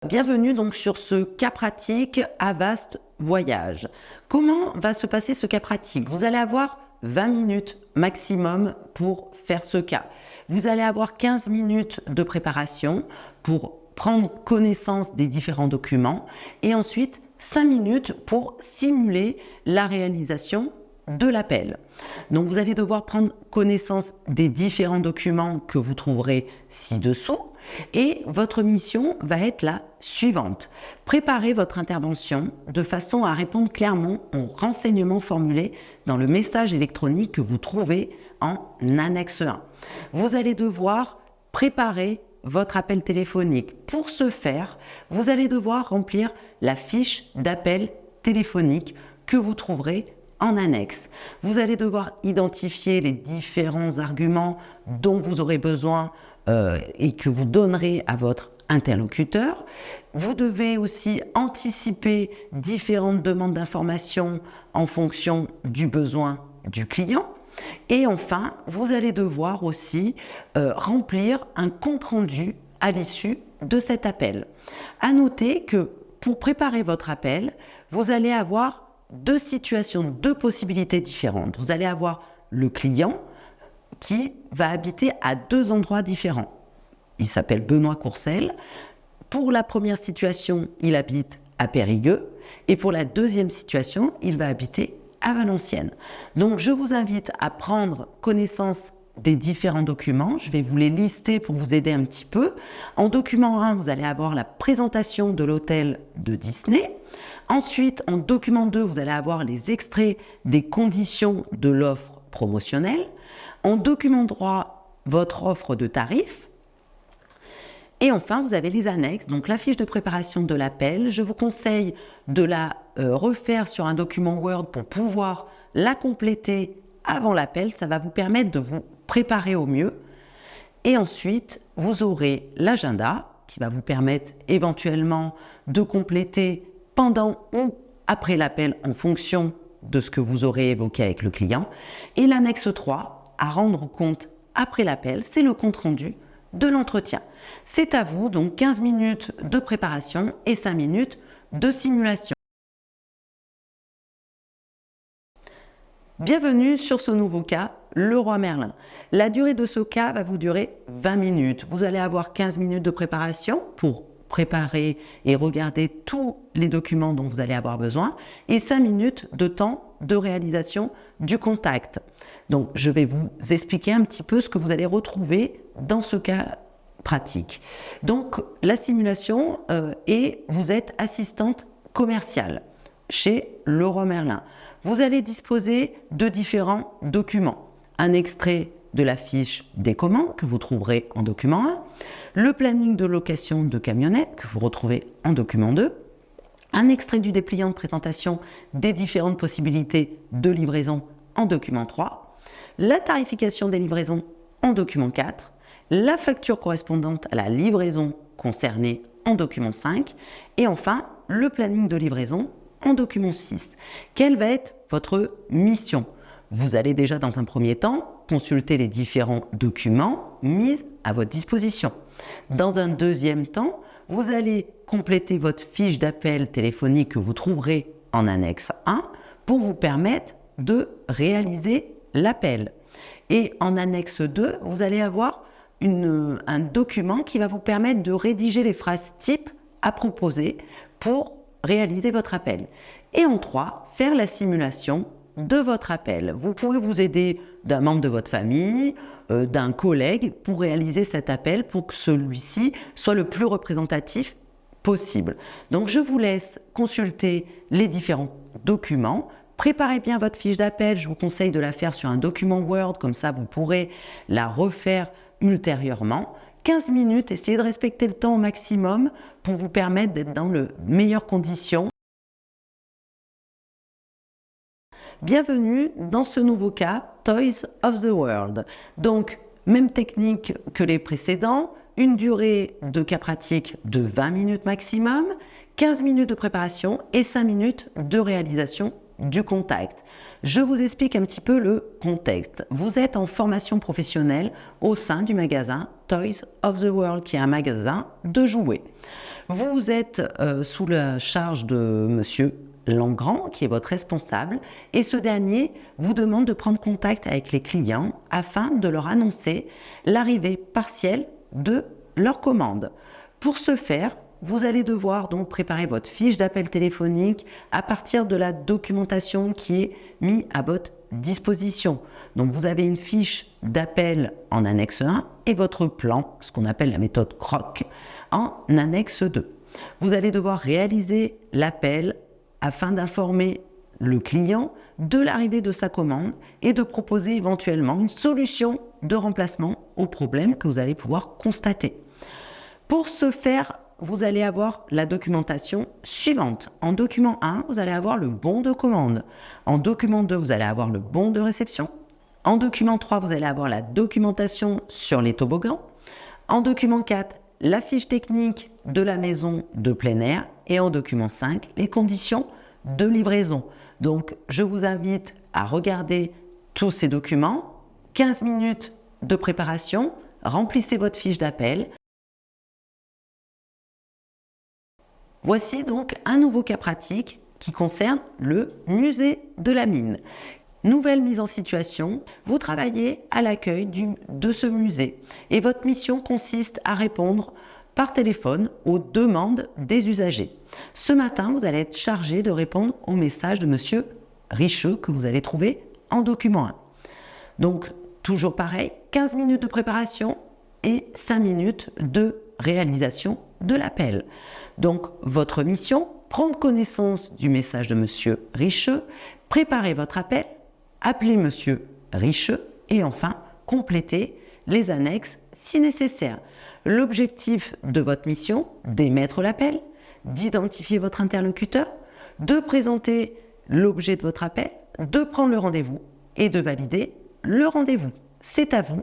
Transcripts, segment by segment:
Bienvenue donc sur ce cas pratique à vaste voyage. Comment va se passer ce cas pratique? Vous allez avoir 20 minutes maximum pour faire ce cas. Vous allez avoir 15 minutes de préparation pour prendre connaissance des différents documents et ensuite 5 minutes pour simuler la réalisation de l'appel. Donc vous allez devoir prendre connaissance des différents documents que vous trouverez ci-dessous et votre mission va être la suivante. Préparez votre intervention de façon à répondre clairement aux renseignements formulés dans le message électronique que vous trouvez en annexe 1. Vous allez devoir préparer votre appel téléphonique. Pour ce faire, vous allez devoir remplir la fiche d'appel téléphonique que vous trouverez en annexe. Vous allez devoir identifier les différents arguments dont vous aurez besoin et que vous donnerez à votre interlocuteur. Vous devez aussi anticiper différentes demandes d'informations en fonction du besoin du client. Et enfin, vous allez devoir aussi remplir un compte-rendu à l'issue de cet appel. À noter que pour préparer votre appel, vous allez avoir deux situations, deux possibilités différentes. Vous allez avoir le client qui va habiter à deux endroits différents. Il s'appelle Benoît Courcelles. Pour la première situation, il habite à Périgueux. Et pour la deuxième situation, il va habiter à Valenciennes. Donc, je vous invite à prendre connaissance des différents documents. Je vais vous les lister pour vous aider un petit peu. En document 1, vous allez avoir la présentation de l'hôtel de Disney. Ensuite, en document 2, vous allez avoir les extraits des conditions de l'offre promotionnelle. En document 3, votre offre de tarif. Et enfin, vous avez les annexes, donc la fiche de préparation de l'appel. Je vous conseille de la refaire sur un document Word pour pouvoir la compléter avant l'appel. Ça va vous permettre de vous préparer au mieux. Et ensuite, vous aurez l'agenda qui va vous permettre éventuellement de compléter pendant ou après l'appel en fonction de ce que vous aurez évoqué avec le client. Et l'annexe 3, à rendre compte après l'appel, c'est le compte-rendu de l'entretien. C'est à vous, donc 15 minutes de préparation et 5 minutes de simulation. Bienvenue sur ce nouveau cas, le roi Merlin. La durée de ce cas va vous durer 20 minutes. Vous allez avoir 15 minutes de préparation pour préparer et regarder tous les documents dont vous allez avoir besoin et 5 minutes de temps de réalisation du contact. Donc, je vais vous expliquer un petit peu ce que vous allez retrouver dans ce cas pratique. Donc, la simulation et vous êtes assistante commerciale chez Leroy Merlin. Vous allez disposer de différents documents. Un extrait de la fiche des commandes que vous trouverez en document 1, le planning de location de camionnette que vous retrouvez en document 2, un extrait du dépliant de présentation des différentes possibilités de livraison en document 3, la tarification des livraisons en document 4, la facture correspondante à la livraison concernée en document 5 et enfin le planning de livraison en document 6. Quelle va être votre mission? Vous allez déjà dans un premier temps consulter les différents documents mis à votre disposition. Dans un deuxième temps, vous allez compléter votre fiche d'appel téléphonique que vous trouverez en annexe 1 pour vous permettre de réaliser l'appel. Et en annexe 2, vous allez avoir un document qui va vous permettre de rédiger les phrases types à proposer pour réaliser votre appel. Et en 3, faire la simulation de votre appel. Vous pourrez vous aider d'un membre de votre famille, d'un collègue pour réaliser cet appel pour que celui-ci soit le plus représentatif possible. Donc je vous laisse consulter les différents documents. Préparez bien votre fiche d'appel. Je vous conseille de la faire sur un document Word, comme ça vous pourrez la refaire ultérieurement. 15 minutes, essayez de respecter le temps au maximum pour vous permettre d'être dans les meilleures conditions. Bienvenue dans ce nouveau cas, Toys of the World. Donc, même technique que les précédents, une durée de cas pratique de 20 minutes maximum, 15 minutes de préparation et 5 minutes de réalisation du contact. Je vous explique un petit peu le contexte. Vous êtes en formation professionnelle au sein du magasin Toys of the World, qui est un magasin de jouets. Vous êtes sous la charge de monsieur Langrand, qui est votre responsable, et ce dernier vous demande de prendre contact avec les clients afin de leur annoncer l'arrivée partielle de leur commande. Pour ce faire, vous allez devoir donc préparer votre fiche d'appel téléphonique à partir de la documentation qui est mise à votre disposition. Donc vous avez une fiche d'appel en annexe 1 et votre plan, ce qu'on appelle la méthode CROC, en annexe 2. Vous allez devoir réaliser l'appel afin d'informer le client de l'arrivée de sa commande et de proposer éventuellement une solution de remplacement au problème que vous allez pouvoir constater. Pour ce faire, vous allez avoir la documentation suivante. En document 1, vous allez avoir le bon de commande. En document 2, vous allez avoir le bon de réception. En document 3, vous allez avoir la documentation sur les toboggans. En document 4, la fiche technique de la maison de plein air. Et en document 5, les conditions de livraison. Donc, je vous invite à regarder tous ces documents. 15 minutes de préparation. Remplissez votre fiche d'appel. Voici donc un nouveau cas pratique qui concerne le musée de la mine. Nouvelle mise en situation, vous travaillez à l'accueil de ce musée et votre mission consiste à répondre par téléphone aux demandes des usagers. Ce matin, vous allez être chargé de répondre au message de monsieur Richeux que vous allez trouver en document 1. Donc, toujours pareil, 15 minutes de préparation et 5 minutes de réalisation de l'appel. Donc, votre mission, prendre connaissance du message de monsieur Richeux, préparer votre appel, appeler monsieur Richeux et enfin, compléter les annexes si nécessaire. L'objectif de votre mission, d'émettre l'appel, d'identifier votre interlocuteur, de présenter l'objet de votre appel, de prendre le rendez-vous et de valider le rendez-vous. C'est à vous.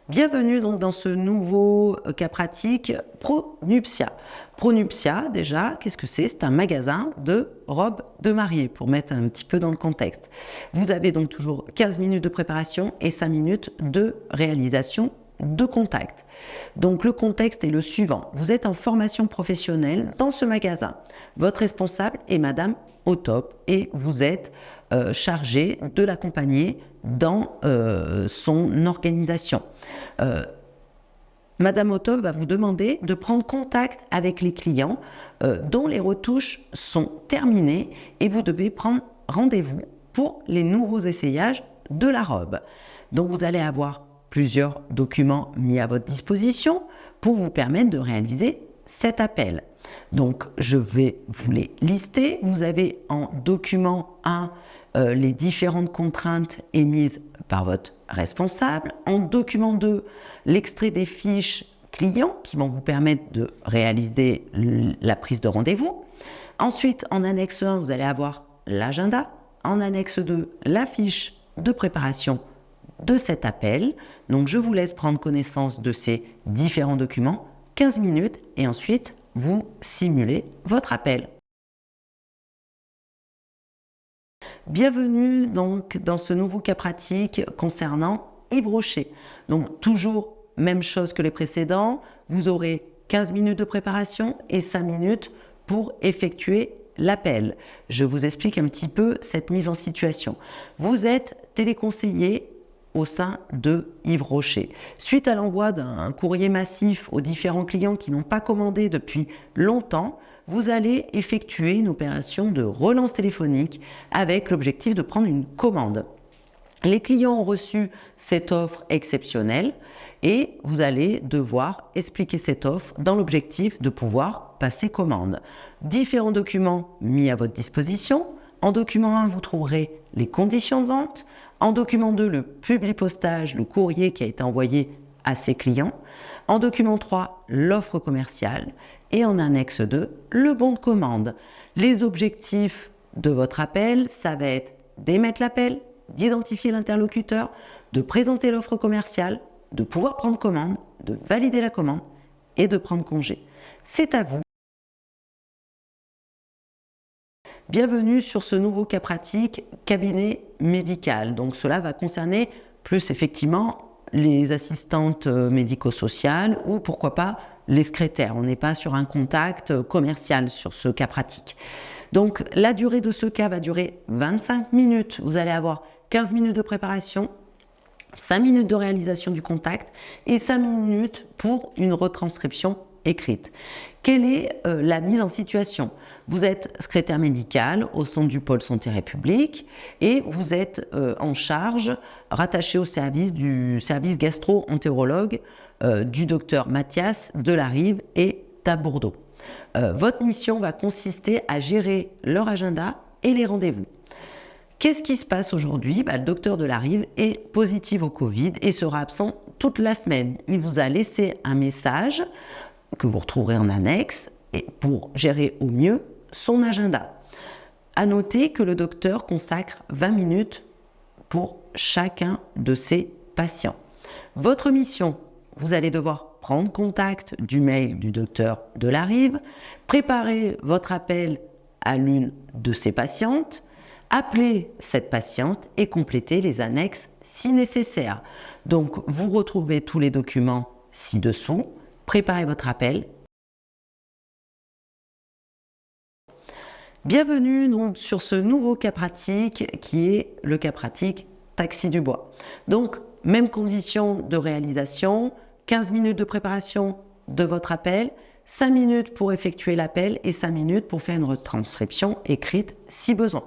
Bienvenue donc dans ce nouveau cas pratique Pronuptia. Pronuptia, déjà, qu'est-ce que c'est? C'est un magasin de robes de mariée, pour mettre un petit peu dans le contexte. Vous avez donc toujours 15 minutes de préparation et 5 minutes de réalisation de contact. Donc le contexte est le suivant. Vous êtes en formation professionnelle dans ce magasin. Votre responsable est Madame Otop et vous êtes chargé de l'accompagner dans son organisation. Madame Otop va vous demander de prendre contact avec les clients dont les retouches sont terminées et vous devez prendre rendez-vous pour les nouveaux essayages de la robe. Donc vous allez avoir plusieurs documents mis à votre disposition pour vous permettre de réaliser cet appel. Donc je vais vous les lister. Vous avez en document 1 les différentes contraintes émises par votre responsable. En document 2, l'extrait des fiches clients qui vont vous permettre de réaliser la prise de rendez-vous. Ensuite, en annexe 1, vous allez avoir l'agenda. En annexe 2, la fiche de préparation de cet appel. Donc, je vous laisse prendre connaissance de ces différents documents, 15 minutes, et ensuite, vous simulez votre appel. Bienvenue donc dans ce nouveau cas pratique concernant Yves Rocher. Donc toujours même chose que les précédents, vous aurez 15 minutes de préparation et 5 minutes pour effectuer l'appel. Je vous explique un petit peu cette mise en situation. Vous êtes téléconseiller au sein de Yves Rocher. Suite à l'envoi d'un courrier massif aux différents clients qui n'ont pas commandé depuis longtemps, vous allez effectuer une opération de relance téléphonique avec l'objectif de prendre une commande. Les clients ont reçu cette offre exceptionnelle et vous allez devoir expliquer cette offre dans l'objectif de pouvoir passer commande. Différents documents mis à votre disposition. En document 1, vous trouverez les conditions de vente. En document 2, le publipostage, le courrier qui a été envoyé à ses clients. En document 3, l'offre commerciale. Et en annexe 2, le bon de commande. Les objectifs de votre appel, ça va être d'émettre l'appel, d'identifier l'interlocuteur, de présenter l'offre commerciale, de pouvoir prendre commande, de valider la commande et de prendre congé. C'est à vous. Bienvenue sur ce nouveau cas pratique cabinet médical. Donc cela va concerner plus effectivement les assistantes médico-sociales ou pourquoi pas les secrétaires. On n'est pas sur un contact commercial sur ce cas pratique. Donc la durée de ce cas va durer 25 minutes. Vous allez avoir 15 minutes de préparation, 5 minutes de réalisation du contact et 5 minutes pour une retranscription écrite. Quelle est la mise en situation? Vous êtes secrétaire médical au centre du pôle Santé République et vous êtes en charge, rattaché au service du service gastro-entérologue du docteur Mathias Delarive et à Bordeaux. Votre mission va consister à gérer leur agenda et les rendez-vous. Qu'est-ce qui se passe aujourd'hui? Le docteur Delarive est positif au Covid et sera absent toute la semaine. Il vous a laissé un message que vous retrouverez en annexe et pour gérer au mieux son agenda. À noter que le docteur consacre 20 minutes pour chacun de ses patients. Votre mission, vous allez devoir prendre contact du mail du docteur Delarive, préparer votre appel à l'une de ses patientes, appeler cette patiente et compléter les annexes si nécessaire. Donc, vous retrouvez tous les documents ci-dessous. Préparez votre appel. Bienvenue donc sur ce nouveau cas pratique qui est le cas pratique Taxi du Bois. Donc, même condition de réalisation, 15 minutes de préparation de votre appel, 5 minutes pour effectuer l'appel et 5 minutes pour faire une retranscription écrite si besoin.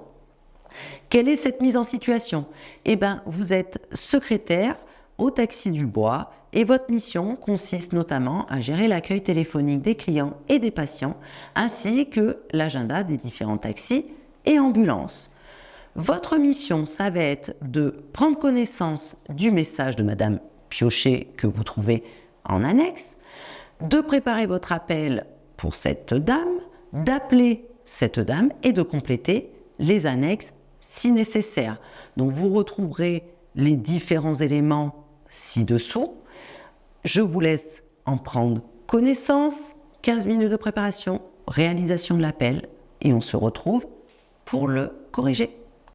Quelle est cette mise en situation? Eh bien, vous êtes secrétaire au Taxi du Bois et votre mission consiste notamment à gérer l'accueil téléphonique des clients et des patients ainsi que l'agenda des différents taxis et ambulances. Votre mission, ça va être de prendre connaissance du message de Madame Piochet que vous trouvez en annexe, de préparer votre appel pour cette dame, d'appeler cette dame et de compléter les annexes si nécessaire. Donc vous retrouverez les différents éléments ci-dessous. Je vous laisse en prendre connaissance. 15 minutes de préparation, réalisation de l'appel et on se retrouve pour le corriger.